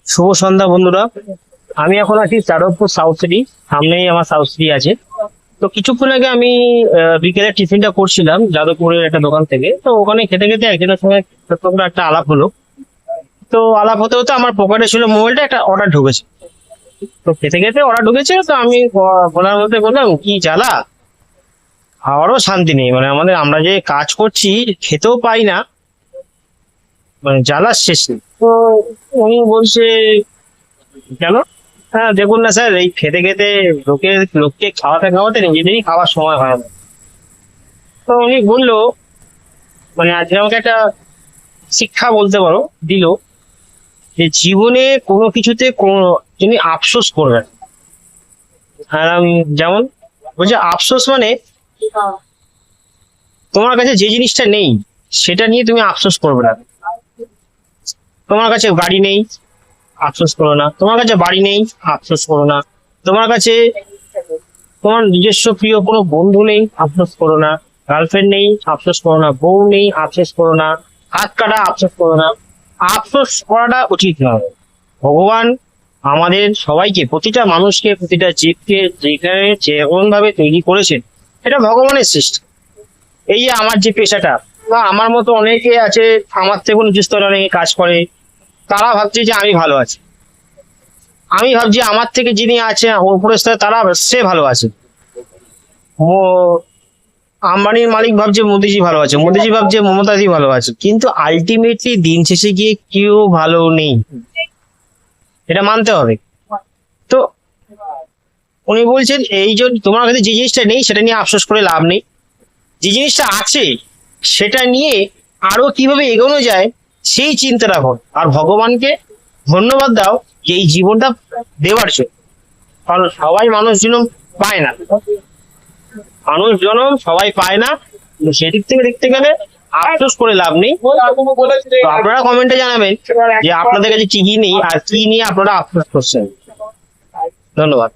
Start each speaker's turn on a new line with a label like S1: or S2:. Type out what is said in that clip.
S1: শুভ সন্ধ্যা বন্ধুরা। আমি এখন আছি চারকপুর সাউথ সিটি, সামনেই আমার সাউথ সিটি আছে। তো কিছুক্ষণ আগে আমি বিকেলের টিফিনটা করছিলাম যাদবপুরের একটা দোকান থেকে। তো ওখানে খেতে খেতে একজনের সঙ্গে ছোট্ট একটা আলাপ হলো। তো আলাপ হতে হতে আমার পকেটে ছিল মোবাইলটা, একটা অর্ডার ঢুকেছে। তো খেতে খেতে অর্ডার ঢুকেছে, তো আমি বলার মধ্যে বললাম কি জ্বালা, খাওয়ারও শান্তি নেই, মানে আমরা যে কাজ করছি খেতেও পাই না, মানে জ্বালার শেষ নেই। তো উনি বলছে কেন? হ্যাঁ দেখুন না স্যার, এই খেতে খেতে লোককে খাওয়াতে খাওয়াতে নিজেদেরই খাওয়ার সময় হয় না। তো উনি বললো, মানে আজকে আমাকে একটা শিক্ষা বলতে পারো দিল, যে জীবনে কোনো কিছুতে কোনো তুমি আফসোস করবে না। আর আমি যেমন বলছে আফসোস মানে তোমার কাছে যে জিনিসটা নেই সেটা নিয়ে তুমি আফসোস করবে না। তোমার কাছে গাড়ি নেই, আফসোস করো না। তোমার কাছে বাড়ি নেই, আফসোস করো না। তোমার কাছে তোমার নিজস্ব প্রিয় কোনো বন্ধু নেই, আফসোস করো না। গার্লফ্রেন্ড নেই, আফসোস করো না। বউ নেই, আফসোস করো না। হাত কাটা, আফসোস করো না। আফসোস করাটা উচিত নয়। ভগবান আমাদের সবাইকে, প্রতিটা মানুষকে, প্রতিটা জীবকে যেখানে যেমন ভাবে তৈরি করেছেন, এটা ভগবানের সৃষ্টি। এই যে আমার যে পেশাটা, বা আমার মতো অনেকে আছে আমার থেকে নিচু স্তরে অনেকে কাজ করে, তারা ভাবছে যে আমি ভালো আছি। আমি ভাবছি আমার থেকে যিনি আছে উপরের স্তরে তারা সে ভালো আছে। আম্বানির মালিক ভাবছে মোদিজি ভালো আছে, মোদিজি ভাবছে মমতাজি ভালো আছে, কিন্তু আলটিমেটলি দিন শেষে গিয়ে কেউ ভালো নেই, এটা মানতে হবে। তো উনি বলছেন এই যে তোমার কাছে যে জিনিসটা নেই সেটা নিয়ে আফসোস করে লাভ নেই, যে জিনিসটা আছে সেটা নিয়ে আরো কিভাবে এগোনো যায় সেই চিন্তা রাখো। আর ভগবানকে ধন্যবাদ দাও যে এই জীবনটা দেওয়ার জন্য। কারণ সবাই মানুষ জন্ম পায় না, মানুষ জন্ম সবাই পায় না। তো সেদিক থেকে দেখতে গেলে আফসোস করে লাভ নেই। তো আপনারা কমেন্টে জানাবেন যে আপনাদের কাছে কি কি নেই আর কি নিয়ে আপনারা আফসোস করছেন। ধন্যবাদ।